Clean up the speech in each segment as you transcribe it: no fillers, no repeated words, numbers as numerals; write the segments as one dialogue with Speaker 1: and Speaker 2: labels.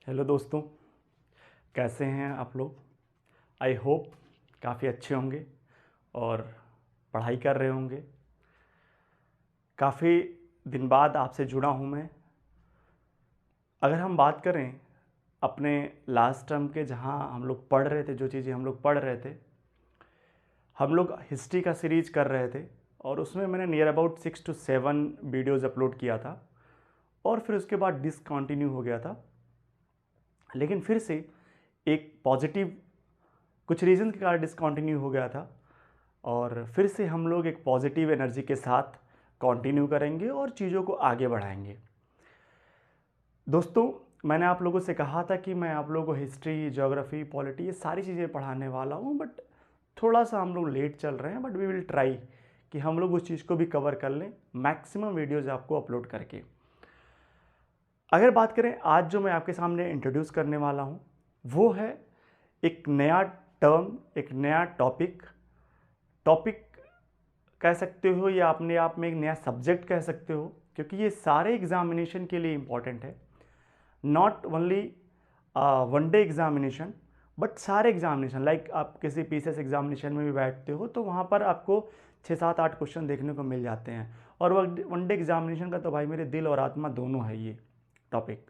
Speaker 1: Hello दोस्तों, कैसे हैं आप लोग। आई होप काफ़ी अच्छे होंगे और पढ़ाई कर रहे होंगे। काफ़ी दिन बाद आपसे जुड़ा हूं मैं। अगर हम बात करें अपने लास्ट टर्म के, जहां हम लोग पढ़ रहे थे, जो चीज़ें हम लोग पढ़ रहे थे, हम लोग हिस्ट्री का सीरीज कर रहे थे और उसमें मैंने near about 6 to 7 videos upload किया था और फिर उसके बाद डिसकंटिन्यू हो गया था। लेकिन फिर से एक पॉजिटिव कुछ रीज़न के कारण डिसकंटिन्यू हो गया था और फिर से हम लोग एक पॉजिटिव एनर्जी के साथ कंटिन्यू करेंगे और चीज़ों को आगे बढ़ाएंगे। दोस्तों, मैंने आप लोगों से कहा था कि मैं आप लोगों को हिस्ट्री, ज्योग्राफी, पॉलिटी, ये सारी चीज़ें पढ़ाने वाला हूँ, बट थोड़ा सा हम लोग लेट चल रहे हैं, बट वी विल ट्राई कि हम लोग उस चीज़ को भी कवर कर लें, मैक्सिमम वीडियोज़ आपको अपलोड करके। अगर बात करें आज जो मैं आपके सामने इंट्रोड्यूस करने वाला हूँ, वो है एक नया टर्म, एक नया टॉपिक कह सकते हो या अपने आप में एक नया सब्जेक्ट कह सकते हो, क्योंकि ये सारे एग्जामिनेशन के लिए इम्पॉर्टेंट है। Not only one day examination, but सारे एग्जामिनेशन, लाइक आप किसी पीसीएस एग्जामिनेशन में भी बैठते हो तो वहाँ पर आपको 6, 7, 8 क्वेश्चन देखने को मिल जाते हैं। और वन डे एग्जामिनेशन का तो भाई मेरे दिल और आत्मा दोनों है ये टॉपिक।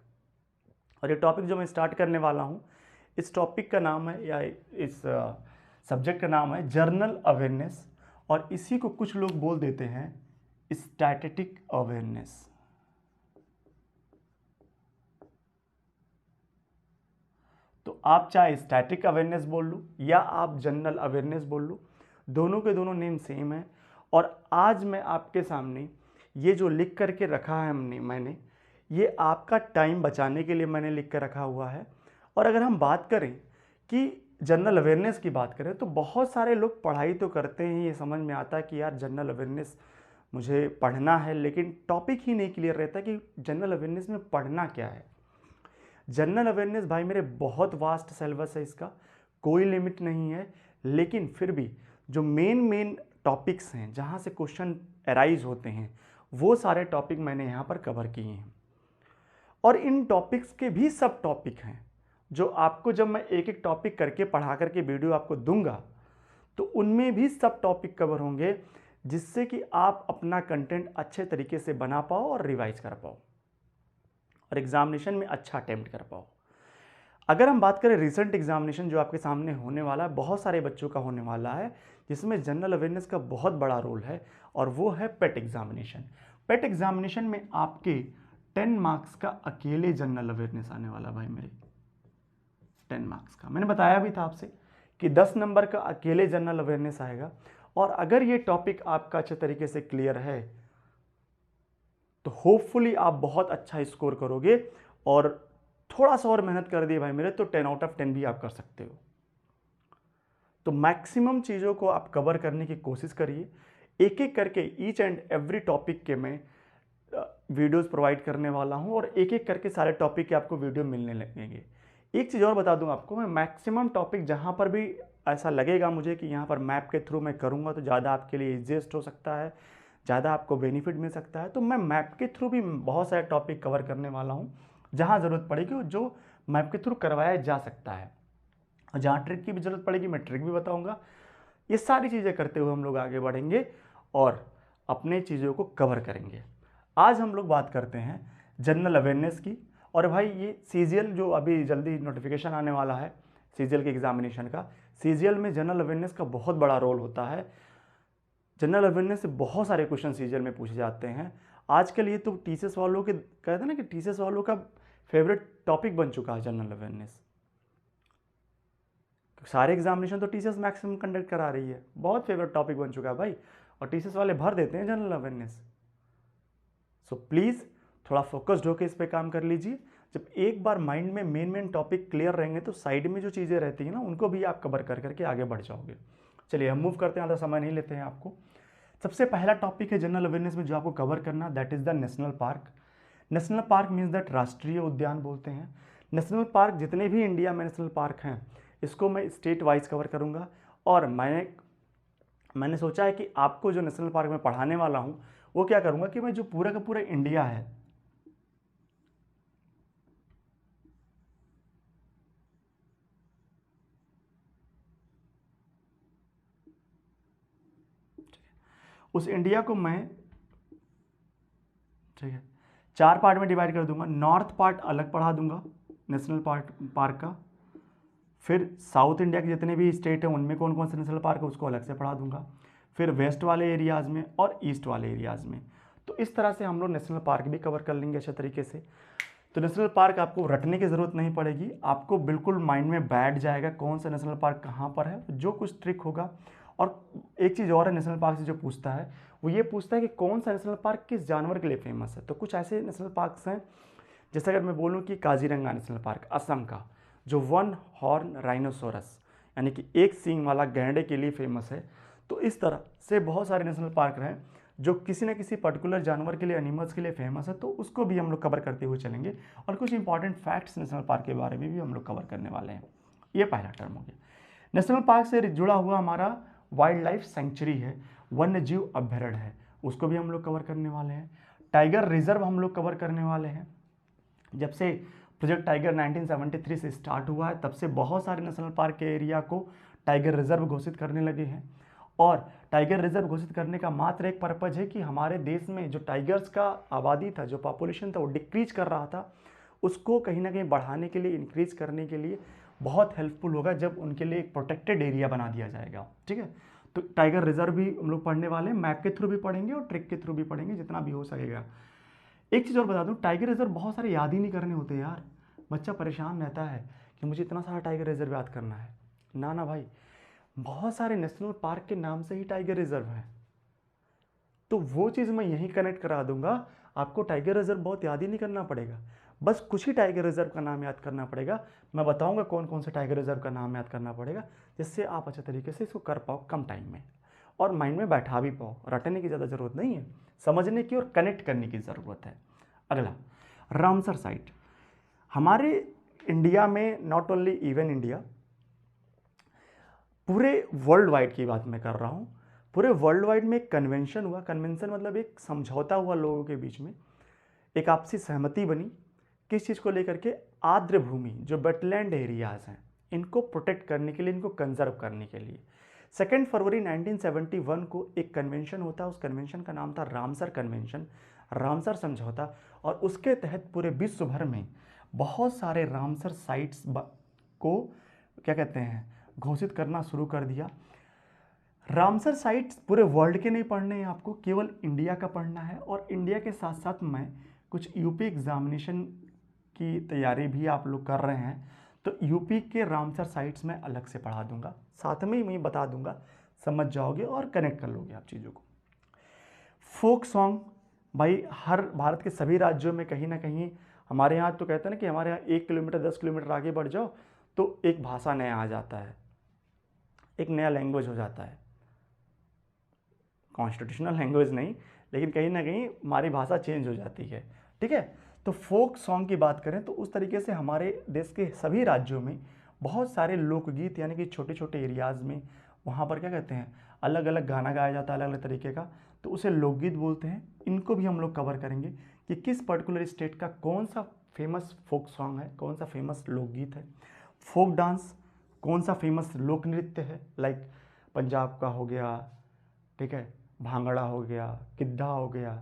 Speaker 1: और ये टॉपिक जो मैं स्टार्ट करने वाला हूँ, इस टॉपिक का नाम है या इस सब्जेक्ट का नाम है जर्नल अवेयरनेस, और इसी को कुछ लोग बोल देते हैं स्टैटिस्टिक अवेयरनेस। तो आप चाहे स्टैटिक अवेयरनेस बोल लो या आप जनरल अवेयरनेस बोल लो, दोनों के दोनों नेम सेम है। और आज मैं आपके सामने ये जो लिख करके रखा है मैंने ये आपका टाइम बचाने के लिए मैंने लिख कर रखा हुआ है। और अगर हम बात करें कि जनरल अवेयरनेस की बात करें तो बहुत सारे लोग पढ़ाई तो करते हैं, ये समझ में आता है कि यार जनरल अवेयरनेस मुझे पढ़ना है, लेकिन टॉपिक ही नहीं क्लियर रहता कि जनरल अवेयरनेस में पढ़ना क्या है। जनरल अवेयरनेस भाई मेरे बहुत वास्ट सिलेबस है, इसका कोई लिमिट नहीं है, लेकिन फिर भी जो मेन टॉपिक्स हैं जहाँ से क्वेश्चन अराइज होते हैं वो सारे टॉपिक मैंने यहाँ पर कवर किए हैं। और इन टॉपिक्स के भी सब टॉपिक हैं जो आपको जब मैं एक एक टॉपिक करके पढ़ा करके वीडियो आपको दूंगा तो उनमें भी सब टॉपिक कवर होंगे, जिससे कि आप अपना कंटेंट अच्छे तरीके से बना पाओ और रिवाइज कर पाओ और एग्जामिनेशन में अच्छा अटेम्प्ट कर पाओ। अगर हम बात करें रिसेंट एग्जामिनेशन जो आपके सामने होने वाला है, बहुत सारे बच्चों का होने वाला है, जिसमें जनरल अवेयरनेस का बहुत बड़ा रोल है, और वो है पेट एग्जामिनेशन। पेट एग्जामिनेशन में आपके 10 मार्क्स का अकेले जनरल अवेयरनेस आने वाला भाई मेरे, 10 मार्क्स का। मैंने बताया भी था आपसे कि 10 नंबर का अकेले जनरल अवेयरनेस आएगा। और अगर ये टॉपिक आपका अच्छे तरीके से क्लियर है तो होपफुली आप बहुत अच्छा स्कोर करोगे, और थोड़ा सा और मेहनत कर दिए भाई मेरे तो 10 out of 10 भी आप कर सकते हो। तो मैक्सिमम चीज़ों को आप कवर करने की कोशिश करिए। एक एक करके ईच एंड एवरी टॉपिक के मैं वीडियोस प्रोवाइड करने वाला हूं, और एक एक करके सारे टॉपिक के आपको वीडियो मिलने लगेंगे। एक चीज़ और बता दूं आपको, मैं मैक्सिमम टॉपिक जहां पर भी ऐसा लगेगा मुझे कि यहाँ पर मैप के थ्रू मैं करूँगा तो ज़्यादा आपके लिए ईजिएस्ट हो सकता है, ज़्यादा आपको बेनिफिट मिल सकता है, तो मैं मैप के थ्रू भी बहुत सारे टॉपिक कवर करने वाला हूँ जहाँ ज़रूरत पड़ेगी, जो मैप के थ्रू करवाया जा सकता है। और जहाँ ट्रिक की भी ज़रूरत पड़ेगी मैं ट्रिक भी बताऊँगा। ये सारी चीज़ें करते हुए हम लोग आगे बढ़ेंगे और अपने चीज़ों को कवर करेंगे। आज हम लोग बात करते हैं जनरल अवेयरनेस की। और भाई ये सीजीएल जो अभी जल्दी नोटिफिकेशन आने वाला है सीजीएल के एग्जामिनेशन का, सीजीएल में जनरल अवेयरनेस का बहुत बड़ा रोल होता है। जनरल अवेयरनेस से बहुत सारे क्वेश्चन सीजीएल में पूछे जाते हैं। आजकल ये तो टीसीएस वालों के कहते हैं ना कि टीसीएस वालों का फेवरेट टॉपिक बन चुका है जनरल अवेयरनेस। सारे एग्जामिनेशन तो टीसीएस मैक्सिमम कंडक्ट करा रही है, बहुत फेवरेट टॉपिक बन चुका है भाई, और टीसीएस वाले भर देते हैं जनरल अवेयरनेस। सो प्लीज़ थोड़ा फोकस्ड होकर इस पर काम कर लीजिए। जब एक बार माइंड में मेन टॉपिक क्लियर रहेंगे तो साइड में जो चीज़ें रहती हैं ना उनको भी आप कवर कर करके आगे बढ़ जाओगे। चलिए हम मूव करते हैं, ज़्यादा समय नहीं लेते हैं आपको। सबसे पहला टॉपिक है जनरल अवेयरनेस में जो आपको कवर करना, that is the national park. National park means that राष्ट्रीय उद्यान बोलते हैं। नेशनल पार्क जितने भी इंडिया में नेशनल पार्क हैं इसको मैं स्टेट वाइज कवर करूँगा। और मैंने सोचा है कि आपको जो नेशनल पार्क में पढ़ाने वाला हूँ वो क्या करूँगा कि मैं जो पूरा का पूरा इंडिया है उस इंडिया को मैं, ठीक है, 4 पार्ट में डिवाइड कर दूंगा। नॉर्थ पार्ट अलग पढ़ा दूंगा नेशनल पार्क का, फिर साउथ इंडिया के जितने भी स्टेट हैं उनमें कौन कौन से नेशनल पार्क है उसको अलग से पढ़ा दूंगा, फिर वेस्ट वाले एरियाज़ में और ईस्ट वाले एरियाज़ में। तो इस तरह से हम लोग नेशनल पार्क भी कवर कर लेंगे अच्छे तरीके से। तो नेशनल पार्क आपको रटने की ज़रूरत नहीं पड़ेगी, आपको बिल्कुल माइंड में बैठ जाएगा कौन सा नेशनल पार्क कहाँ पर है, जो कुछ ट्रिक होगा। और एक चीज़ और है, नेशनल पार्क से जो पूछता है वो ये पूछता है कि कौन सा नेशनल पार्क किस जानवर के लिए फेमस है। तो कुछ ऐसे नेशनल पार्क्स हैं, जैसे अगर मैं बोलूँ कि काजीरंगा नेशनल पार्क असम का, जो 1 हॉर्न राइनोसोरस यानी कि एक सींग वाला गैंडे के लिए फेमस है। तो इस तरह से बहुत सारे नेशनल पार्क हैं जो किसी न किसी पर्टिकुलर जानवर के लिए, एनिमल्स के लिए फेमस है, तो उसको भी हम लोग कवर करते हुए चलेंगे। और कुछ इंपॉर्टेंट फैक्ट्स नेशनल पार्क के बारे में भी हम लोग कवर करने वाले हैं। ये पहला टर्म हो गया। नेशनल पार्क से जुड़ा हुआ हमारा वाइल्ड लाइफ सेंचुरी है, वन्य जीव अभ्यारण्य है, उसको भी हम लोग कवर करने वाले हैं। टाइगर रिजर्व हम लोग कवर करने वाले हैं। जब से प्रोजेक्ट टाइगर 1973 से स्टार्ट हुआ है तब से बहुत सारे नेशनल पार्क के एरिया को टाइगर रिजर्व घोषित करने लगे हैं। और टाइगर रिजर्व घोषित करने का मात्र एक पर्पज है कि हमारे देश में जो टाइगर्स का आबादी था, जो पॉपुलेशन था, वो डिक्रीज कर रहा था, उसको कहीं ना कहीं बढ़ाने के लिए, इंक्रीज करने के लिए बहुत हेल्पफुल होगा जब उनके लिए एक प्रोटेक्टेड एरिया बना दिया जाएगा। ठीक है, तो टाइगर रिजर्व भी हम लोग पढ़ने वाले हैं, मैप के थ्रू भी पढ़ेंगे और ट्रिक के थ्रू भी पढ़ेंगे जितना भी हो सकेगा। एक चीज़ और बता दूं, टाइगर रिजर्व बहुत सारे याद ही नहीं करने होते यार। बच्चा परेशान रहता है कि मुझे इतना सारा टाइगर रिजर्व याद करना है। ना ना भाई, बहुत सारे नेशनल पार्क के नाम से ही टाइगर रिजर्व है, तो वो चीज़ मैं यहीं कनेक्ट करा दूंगा। आपको टाइगर रिजर्व बहुत याद ही नहीं करना पड़ेगा, बस कुछ ही टाइगर रिजर्व का नाम याद करना पड़ेगा। मैं बताऊंगा कौन कौन से टाइगर रिजर्व का नाम याद करना पड़ेगा, जिससे आप अच्छे तरीके से इसको कर पाओ कम टाइम में और माइंड में बैठा भी पाओ। रटने की ज़्यादा ज़रूरत नहीं है, समझने की और कनेक्ट करने की ज़रूरत है। अगला, रामसर साइट। हमारे इंडिया में, नॉट ओनली इवन इंडिया, पूरे वर्ल्ड वाइड की बात मैं कर रहा हूँ, पूरे वर्ल्ड वाइड में एक कन्वेंशन हुआ। कन्वेंशन मतलब एक समझौता हुआ लोगों के बीच में, एक आपसी सहमति बनी। किस चीज़ को लेकर के? आर्द्र भूमि, जो वेटलैंड एरियाज़ हैं, इनको प्रोटेक्ट करने के लिए, इनको कंजर्व करने के लिए 2 फरवरी 1971 को एक कन्वेंशन होता है। उस कन्वेंशन का नाम था रामसर कन्वेंशन, रामसर समझौता। और उसके तहत पूरे विश्व भर में बहुत सारे रामसर साइट्स को क्या कहते हैं, घोषित करना शुरू कर दिया। रामसर साइट्स पूरे वर्ल्ड के नहीं पढ़ने हैं आपको, केवल इंडिया का पढ़ना है। और इंडिया के साथ साथ मैं कुछ यूपी एग्जामिनेशन की तैयारी भी आप लोग कर रहे हैं, तो यूपी के रामसर साइट्स में अलग से पढ़ा दूंगा, साथ में ही मैं बता दूंगा, समझ जाओगे और कनेक्ट कर लोगे आप चीज़ों को। फोक सॉन्ग, भाई हर भारत के सभी राज्यों में कहीं ना कहीं, हमारे यहाँ तो कहते हैं ना कि हमारे यहाँ 1 किलोमीटर 10 किलोमीटर आगे बढ़ जाओ तो एक भाषा नया आ जाता है, एक नया लैंग्वेज हो जाता है। कॉन्स्टिट्यूशनल लैंग्वेज नहीं, लेकिन कहीं ना कहीं हमारी भाषा चेंज हो जाती है। ठीक है, तो फोक सॉन्ग की बात करें तो उस तरीके से हमारे देश के सभी राज्यों में बहुत सारे लोकगीत, यानी कि छोटे छोटे एरियाज़ में वहाँ पर क्या कहते हैं, अलग अलग गाना गाया जाता है अलग अलग तरीके का, तो उसे लोकगीत बोलते हैं। इनको भी हम लोग कवर करेंगे कि किस पर्टिकुलर स्टेट का कौन सा फेमस फोक सॉन्ग है, कौन सा फेमस लोकगीत है। फोक डांस, कौन सा फेमस लोक नृत्य है, लाइक पंजाब का हो गया, ठीक है, भांगड़ा हो गया, गिद्धा हो गया,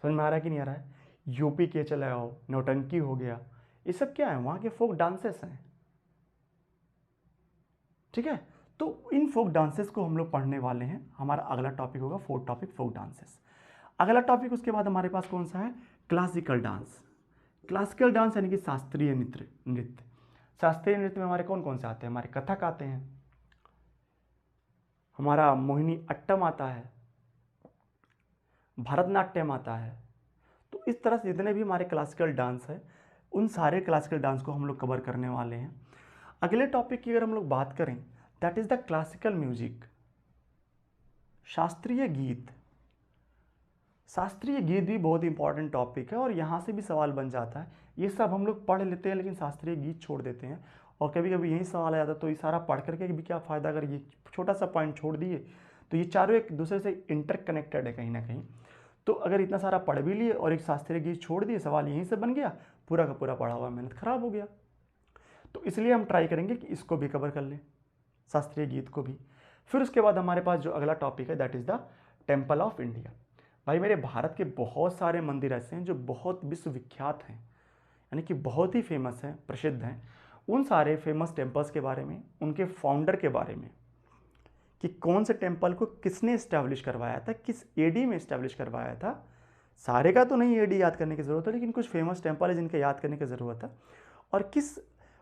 Speaker 1: समझ में आ रहा है कि नहीं आ रहा है। यूपी के चले आओ, नौटंकी हो गया, ये सब क्या है, वहाँ के फोक डांसेस हैं। ठीक है, तो इन फोक डांसेस को हम लोग पढ़ने वाले हैं। हमारा अगला टॉपिक होगा फोर्थ टॉपिक, फोक डांसेस। अगला टॉपिक उसके बाद हमारे पास कौन सा है, क्लासिकल डांस। क्लासिकल डांस यानी कि शास्त्रीय नृत्य। शास्त्रीय नृत्य में हमारे कौन कौन से आते हैं, हमारे कथक आते हैं, हमारा मोहिनी अट्टम आता है, भरतनाट्यम आता है। तो इस तरह से जितने भी हमारे क्लासिकल डांस है, उन सारे क्लासिकल डांस को हम लोग कवर करने वाले हैं। अगले टॉपिक की अगर हम लोग बात करें, that is the classical music, शास्त्रीय गीत। शास्त्रीय गीत भी बहुत इंपॉर्टेंट टॉपिक है और यहाँ से भी सवाल बन जाता है। ये सब हम लोग पढ़ लेते हैं लेकिन शास्त्रीय गीत छोड़ देते हैं, और कभी कभी यही सवाल आ जाता है, तो ये सारा पढ़ करके भी क्या फ़ायदा अगर ये छोटा सा पॉइंट छोड़ दिए। तो ये चारों एक दूसरे से इंटरकनेक्टेड है कहीं ना कहीं। तो अगर इतना सारा पढ़ भी लिए और एक शास्त्रीय गीत छोड़ दिए, सवाल यहीं से बन गया, पूरा का पूरा पढ़ा हुआ मेहनत खराब हो गया। तो इसलिए हम ट्राई करेंगे कि इसको भी कवर कर लें, शास्त्रीय गीत को भी। फिर उसके बाद हमारे पास जो अगला टॉपिक है that is the temple of India. भाई मेरे भारत के बहुत सारे मंदिर ऐसे हैं जो बहुत विश्वविख्यात हैं, यानी कि बहुत ही फेमस हैं, प्रसिद्ध हैं। उन सारे फेमस टेम्पल्स के बारे में, उनके फाउंडर के बारे में, कि कौन से टेम्पल को किसने इस्टेब्लिश करवाया था, किस एडी में इस्टेब्लिश करवाया था। सारे का तो नहीं एडी याद करने की ज़रूरत है, लेकिन कुछ फेमस टेम्पल है जिनके याद करने की ज़रूरत है, और किस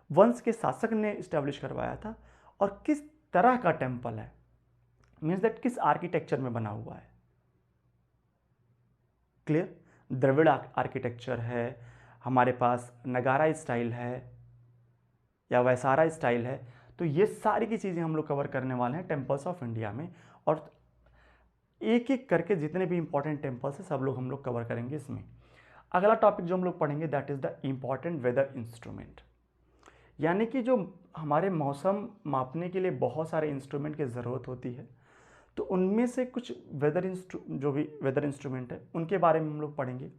Speaker 1: वंश के शासक ने इस्टेब्लिश करवाया था, और किस तरह का टेम्पल है, मीन्स दैट किस आर्किटेक्चर में बना हुआ है। क्लियर? द्रविड़ आर्किटेक्चर है, हमारे पास नगारा स्टाइल है या वैसारा स्टाइल है। तो ये सारी की चीज़ें हम लोग कवर करने वाले हैं टेम्पल्स ऑफ इंडिया में, और एक एक करके जितने भी इंपॉर्टेंट टेम्पल्स हैं सब लोग हम लोग कवर करेंगे इसमें। अगला टॉपिक जो हम लोग पढ़ेंगे that is the important weather instrument, यानी कि जो हमारे मौसम मापने के लिए बहुत सारे इंस्ट्रूमेंट की ज़रूरत होती है, तो उनमें से कुछ जो भी वेदर इंस्ट्रूमेंट है उनके बारे में हम लोग पढ़ेंगे।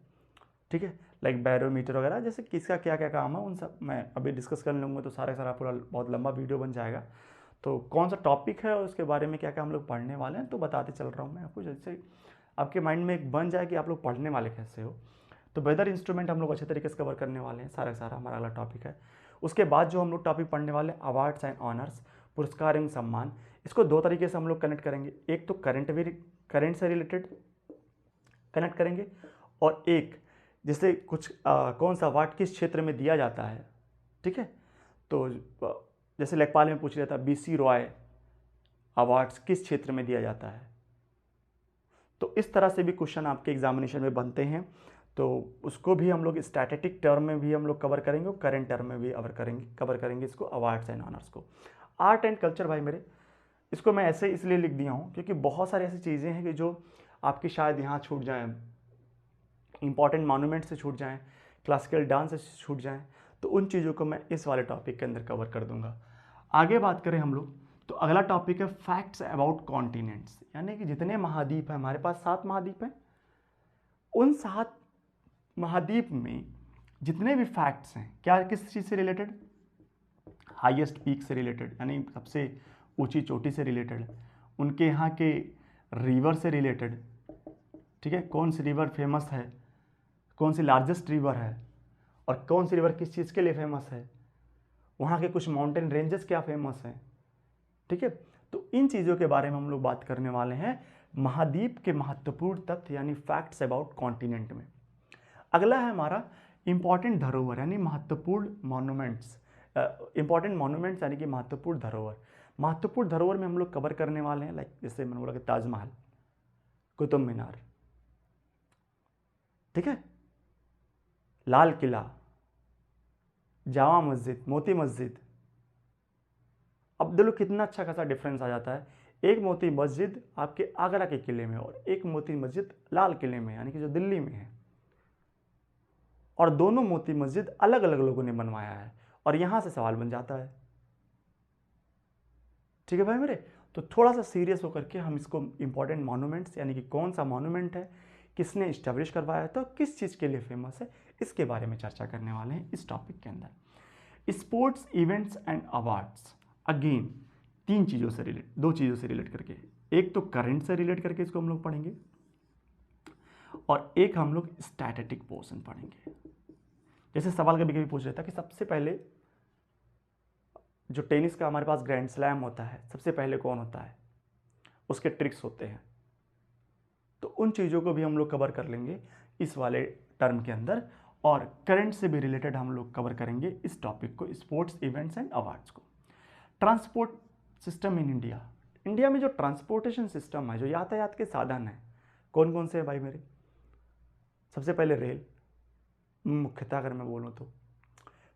Speaker 1: ठीक है, लाइक बैरोमीटर वगैरह, जैसे किसका क्या क्या काम है उन सब मैं अभी डिस्कस कर लूँगा, तो सारा पूरा बहुत लंबा वीडियो बन जाएगा। तो कौन सा टॉपिक है और उसके बारे में क्या क्या हम लोग पढ़ने वाले हैं तो बताते चल रहा हूँ मैं आपको, जैसे आपके माइंड में एक बन जाए कि आप लोग पढ़ने वाले कैसे हो। तो वेदर इंस्ट्रूमेंट हम लोग अच्छे तरीके से कवर करने वाले हैं, सारा हमारा अगला टॉपिक है। उसके बाद जो हम लोग टॉपिक पढ़ने वाले हैं अवार्ड्स एंड ऑनर्स, पुरस्कार एवं सम्मान। इसको दो तरीके से हम लोग कनेक्ट करेंगे, एक तो करंट से रिलेटेड कनेक्ट करेंगे, और एक जैसे कुछ कौन सा अवार्ड किस क्षेत्र में दिया जाता है। ठीक है, तो जैसे लेखपाल में पूछ लिया था BC रॉय अवार्ड्स किस क्षेत्र में दिया जाता है, तो इस तरह से भी क्वेश्चन आपके एग्जामिनेशन में बनते हैं। तो उसको भी हम लोग स्टैटिस्टिक टर्म में भी हम लोग कवर करेंगे और करेंट टर्म में भी कवर करेंगे इसको, अवार्ड्स एंड ऑनर्स को। आर्ट एंड कल्चर भाई मेरे, इसको मैं ऐसे इसलिए लिख दिया हूँ क्योंकि बहुत सारी ऐसी चीज़ें हैं कि जो आपकी शायद यहाँ छूट जाएँ, इंपॉर्टेंट मॉन्यूमेंट से छूट जाएँ, क्लासिकल डांस से छूट जाएँ, तो उन चीज़ों को मैं इस वाले टॉपिक के अंदर कवर कर दूंगा। आगे बात करें हम लोग, तो अगला टॉपिक है फैक्ट्स अबाउट कॉन्टिनेंट्स, यानी कि जितने महाद्वीप हैं, हमारे पास 7 महाद्वीप हैं, उन 7 महाद्वीप में जितने भी फैक्ट्स हैं, क्या किस चीज़ से रिलेटेड, हाईएस्ट पीक से रिलेटेड, यानी सबसे ऊंची चोटी से रिलेटेड, उनके यहाँ के रिवर से रिलेटेड। ठीक है, कौन सी रिवर फेमस है, कौन सी लार्जेस्ट रिवर है, और कौन सी रिवर किस चीज़ के लिए फेमस है, वहाँ के कुछ माउंटेन रेंजेस क्या फेमस हैं। ठीक है, तो इन चीज़ों के बारे में हम लोग बात करने वाले हैं महाद्वीप के महत्वपूर्ण तथ्य, यानी फैक्ट्स अबाउट कॉन्टिनेंट में। अगला है हमारा इंपॉर्टेंट धरोहर, यानी महत्वपूर्ण मॉन्यूमेंट्स, इंपॉर्टेंट मॉन्यूमेंट्स यानी कि महत्वपूर्ण धरोहर। महत्वपूर्ण धरोहर में हम लोग कवर करने वाले हैं, लाइक जैसे मैंने बोला कि ताजमहल, कुतुब मीनार, ठीक है, लाल किला, जामा मस्जिद, मोती मस्जिद। अब देखो कितना अच्छा खासा डिफरेंस आ जाता है, एक मोती मस्जिद आपके आगरा के किले में और एक मोती मस्जिद लाल किले में, यानी कि जो दिल्ली में है, और दोनों मोती मस्जिद अलग अलग लोगों ने बनवाया है, और यहां से सवाल बन जाता है। ठीक है भाई मेरे, तो थोड़ा सा सीरियस होकर के हम इसको इंपॉर्टेंट मॉन्यूमेंट्स, यानी कि कौन सा मॉन्यूमेंट है, किसने इस्टेब्लिश करवाया था, किस चीज़ के लिए फेमस है, इसके बारे में चर्चा करने वाले हैं इस टॉपिक के अंदर। Sports events and awards, again 3 चीज़ों से रिलेट, 2 चीज़ों से रिलेट करके, एक तो करंट से रिलेट करके इसको हम लोग पढ़ेंगे, और एक हम लोग स्टैटिस्टिक पोर्शन पढ़ेंगे। जैसे सवाल कभी कभी पूछ रहा था कि सबसे पहले जो टेनिस का हमारे पास ग्रैंड स्लैम होता है, सबसे पहले कौन होता है, उसके ट्रिक्स होते हैं, तो उन चीज़ों को भी हम लोग कवर कर लेंगे इस वाले टर्म के अंदर, और करंट से भी रिलेटेड हम लोग कवर करेंगे इस टॉपिक को, स्पोर्ट्स इवेंट्स एंड अवार्ड्स को। Transport system in India, India में जो ट्रांसपोर्टेशन सिस्टम है, जो यातायात के साधन है, कौन कौन से हैं भाई मेरे। सबसे पहले रेल, मुख्यतः अगर मैं बोलूँ तो,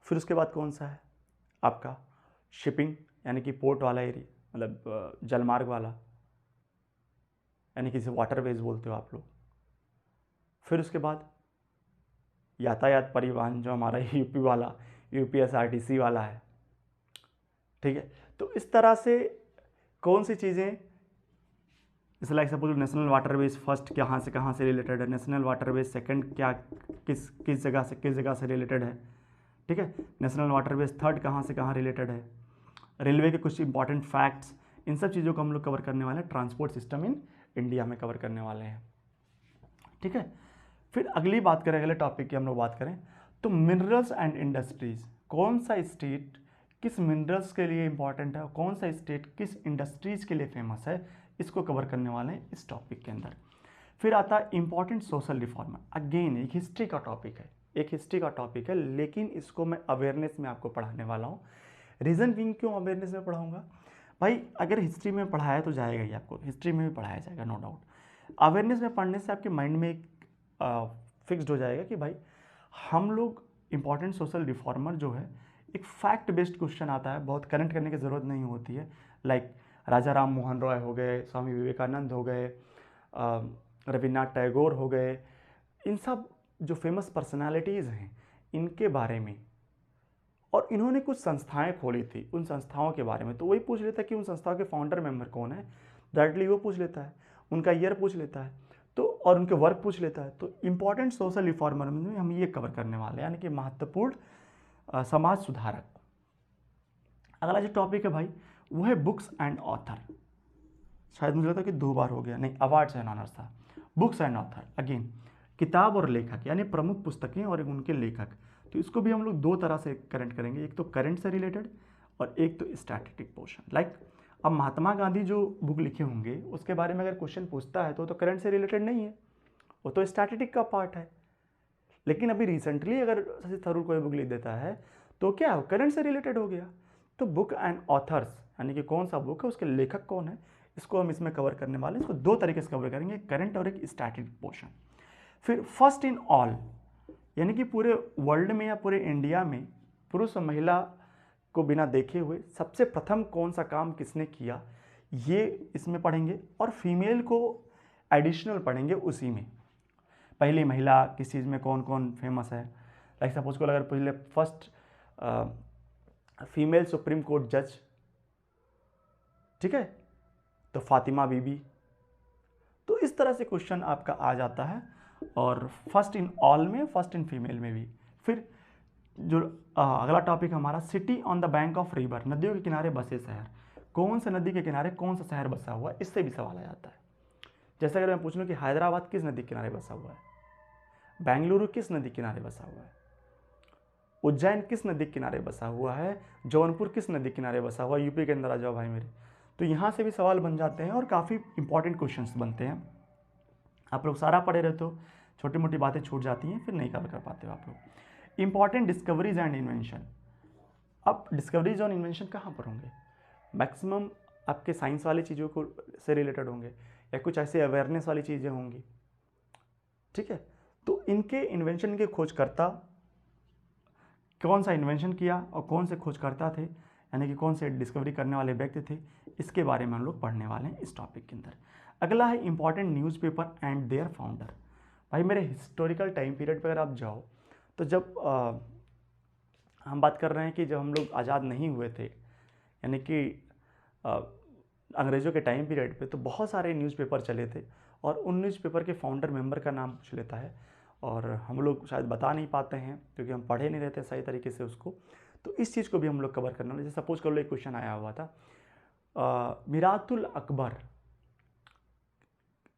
Speaker 1: फिर उसके बाद कौन सा है आपका शिपिंग, यानी कि पोर्ट वाला एरिया, मतलब जलमार्ग वाला, यानी कि वाटरवेज बोलते हो आप लोग। फिर उसके बाद यातायात परिवहन जो हमारा यूपी वाला, UPSRTC वाला है। ठीक है, तो इस तरह से कौन सी चीज़ें, जैसे like suppose national waterways first कहाँ से रिलेटेड है, नेशनल वाटरवेज सेकंड क्या किस जगह से रिलेटेड है। ठीक है, नेशनल वाटरवेज थर्ड कहाँ से कहाँ रिलेटेड है, रेलवे के कुछ इंपॉर्टेंट फैक्ट्स, इन सब चीज़ों को हम लोग कवर करने वाले हैं, ट्रांसपोर्ट सिस्टम इन इंडिया में कवर करने वाले हैं, ठीक है। फिर अगली बात करें, अगले टॉपिक की हम लोग बात करें तो मिनरल्स एंड इंडस्ट्रीज़, कौन सा स्टेट किस मिनरल्स के लिए इंपॉर्टेंट है, कौन सा स्टेट किस इंडस्ट्रीज़ के लिए फेमस है, इसको कवर करने वाले हैं इस टॉपिक के अंदर। फिर आता है इंपॉर्टेंट सोशल रिफॉर्म, अगेन एक हिस्ट्री का टॉपिक है, एक हिस्ट्री का टॉपिक है, लेकिन इसको मैं अवेयरनेस में आपको पढ़ाने वाला हूँ। रीज़न बीइंग क्यों अवेयरनेस में पढ़ाऊँगा भाई, अगर हिस्ट्री में पढ़ाया तो जाएगा ही, आपको हिस्ट्री में भी पढ़ाया जाएगा नो डाउट। अवेयरनेस में पढ़ने से आपके माइंड में एक फिक्स्ड हो जाएगा कि भाई हम लोग इंपॉर्टेंट सोशल रिफॉर्मर जो है, एक फैक्ट बेस्ड क्वेश्चन आता है, बहुत करंट करने की ज़रूरत नहीं होती है। लाइक राजा राम मोहन रॉय हो गए, स्वामी विवेकानंद हो गए, रविन्द्रनाथ टैगोर हो गए, इन सब जो फेमस पर्सनालिटीज़ हैं इनके बारे में, और इन्होंने कुछ संस्थाएं खोली थी, उन संस्थाओं के बारे में तो वही पूछ लेता है कि उन संस्थाओं के फाउंडर मेंबर कौन है, डायरेक्टली वो पूछ लेता है, उनका ईयर पूछ लेता है तो, और उनके वर्क पूछ लेता है। तो इंपॉर्टेंट सोशल रिफॉर्मर में हम ये कवर करने वाले हैं, यानी कि महत्वपूर्ण समाज सुधारक। अगला जो टॉपिक है भाई वो है बुक्स एंड ऑथर, शायद मुझे लगता है कि 2 बार हो गया, नहीं अवार्ड्स एंड ऑनर्स था। बुक्स एंड ऑथर अगेन किताब और लेखक, यानी प्रमुख पुस्तकें और उनके लेखक। तो इसको भी हम लोग 2 तरह से करंट करेंगे, एक तो करंट से रिलेटेड और एक तो स्टैटिस्टिक पोर्शन। लाइक अब महात्मा गांधी जो बुक लिखे होंगे उसके बारे में अगर क्वेश्चन पूछता है तो करंट से रिलेटेड नहीं है, वो तो स्टैटिस्टिक का पार्ट है। लेकिन अभी रिसेंटली अगर शशि थरूर कोई बुक लिख देता है तो क्या करंट से रिलेटेड हो गया। तो बुक एंड ऑथर्स यानी कि कौन सा बुक है, उसके लेखक कौन है, इसको हम इसमें कवर करने वाले हैं। इसको 2 तरीके से कवर करेंगे, करंट और एक स्टैटिस्टिक पोर्शन। फिर फर्स्ट इन ऑल, यानी कि पूरे वर्ल्ड में या पूरे इंडिया में पुरुष और महिला को बिना देखे हुए सबसे प्रथम कौन सा काम किसने किया, ये इसमें पढ़ेंगे। और फीमेल को एडिशनल पढ़ेंगे उसी में, पहली महिला किस चीज़ में कौन कौन फेमस है। लाइक सपोज को अगर पहले फर्स्ट फीमेल सुप्रीम कोर्ट जज, ठीक है, तो फातिमा बीबी। तो इस तरह से क्वेश्चन आपका आ जाता है, और फर्स्ट इन ऑल में, फर्स्ट इन फीमेल में भी। फिर जो अगला टॉपिक हमारा city on the bank of river, नदियों के किनारे बसे शहर, कौन सा नदी के किनारे कौन सा शहर बसा हुआ है, इससे भी सवाल आ जाता है। जैसे अगर मैं पूछ लूँ कि हैदराबाद किस नदी के किनारे बसा हुआ है, बेंगलुरु किस नदी के किनारे बसा हुआ है, उज्जैन किस नदी के किनारे बसा हुआ है, जौनपुर किस नदी के किनारे बसा हुआ है, यूपी के अंदर आ जाओ भाई मेरे। तो यहाँ से भी सवाल बन जाते हैं और काफ़ी इंपॉर्टेंट क्वेश्चंस बनते हैं। आप लोग सारा पढ़े रहते हो, छोटी मोटी बातें छूट जाती हैं, फिर नहीं कवर कर पाते हो आप लोग। इंपॉर्टेंट डिस्कवरीज एंड इन्वेंशन, अब डिस्कवरीज और इन्वेंशन कहाँ पर होंगे, मैक्सिमम आपके साइंस वाली चीज़ों को से रिलेटेड होंगे या कुछ ऐसे अवेयरनेस वाली चीज़ें होंगी, ठीक है। तो इनके इन्वेंशन के खोजकर्ता, कौन सा इन्वेंशन किया और कौन से खोजकर्ता थे, यानी कि कौन से डिस्कवरी करने वाले व्यक्ति थे, इसके बारे में हम लोग पढ़ने वाले हैं इस टॉपिक के अंदर। अगला है important newspaper and their founder. भाई मेरे हिस्टोरिकल टाइम पीरियड पर अगर आप जाओ तो जब हम बात कर रहे हैं कि जब हम लोग आज़ाद नहीं हुए थे, यानी कि अंग्रेज़ों के टाइम पीरियड पे, तो बहुत सारे न्यूज़पेपर चले थे और उन न्यूज़पेपर के फाउंडर मेंबर का नाम पूछ लेता है, और हम लोग शायद बता नहीं पाते हैं क्योंकि हम पढ़े नहीं रहते सही तरीके से उसको। तो इस चीज़ को भी हम लोग कवर करना, जैसे सपोज कर लो एक क्वेश्चन आया हुआ था, मिरातुल अकबर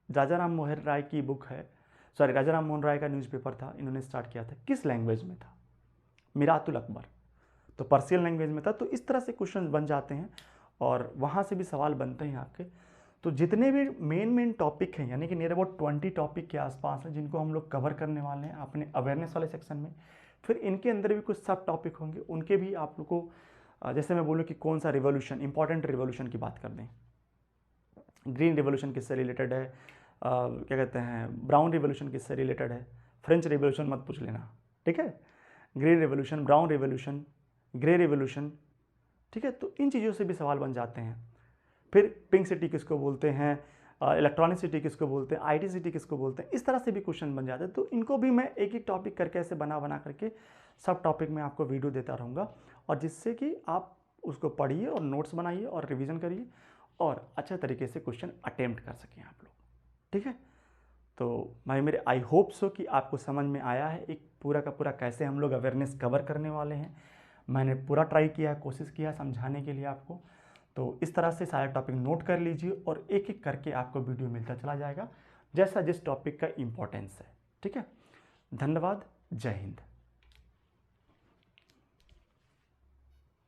Speaker 1: राजा राम मोहन राय की बुक है, सॉरी राजा राम मोहन राय का न्यूज़पेपर था, इन्होंने स्टार्ट किया था, किस लैंग्वेज में था, मिरातुल अकबर, तो पर्शियन लैंग्वेज में था। तो इस तरह से क्वेश्चन बन जाते हैं और वहाँ से भी सवाल बनते हैं आपके। तो जितने भी मेन टॉपिक हैं, यानी कि नियर अबाउट 20 टॉपिक के आसपास हैं जिनको हम लोग कवर करने वाले हैं अपने अवेयरनेस वाले सेक्शन में। फिर इनके अंदर भी कुछ सब टॉपिक होंगे, उनके भी आप लोग को, जैसे मैं बोलूँ कि कौन सा रिवोल्यूशन, इंपॉर्टेंट रिवोल्यूशन की बात कर दें, ग्रीन रिवोल्यूशन किससे रिलेटेड है, क्या कहते हैं ब्राउन रिवोल्यूशन किससे रिलेटेड है, फ्रेंच रिवोल्यूशन मत पूछ लेना, ठीक है, green revolution, brown revolution, grey revolution, ठीक है। तो इन चीज़ों से भी सवाल बन जाते हैं। फिर पिंक सिटी किसको बोलते हैं, इलेक्ट्रॉनिक सिटी किसको बोलते हैं, आईटी सिटी किसको बोलते हैं, इस तरह से भी क्वेश्चन बन जाते हैं। तो इनको भी मैं एक एक टॉपिक करके ऐसे बना करके सब टॉपिक में आपको वीडियो देता रहूँगा, और जिससे कि आप उसको पढ़िए और नोट्स बनाइए और रिवीजन करिए और अच्छे तरीके से क्वेश्चन अटेम्प्ट कर सकें आप लोग, ठीक है। तो भाई मेरे आई होप सो कि आपको समझ में आया है एक पूरा का पूरा कैसे हम लोग अवेयरनेस कवर करने वाले हैं। मैंने पूरा ट्राई किया, कोशिश किया समझाने के लिए आपको। तो इस तरह से सारे टॉपिक नोट कर लीजिए और एक एक करके आपको वीडियो मिलता चला जाएगा जैसा जिस टॉपिक का इम्पोर्टेंस है। ठीक है, धन्यवाद, जय हिंद।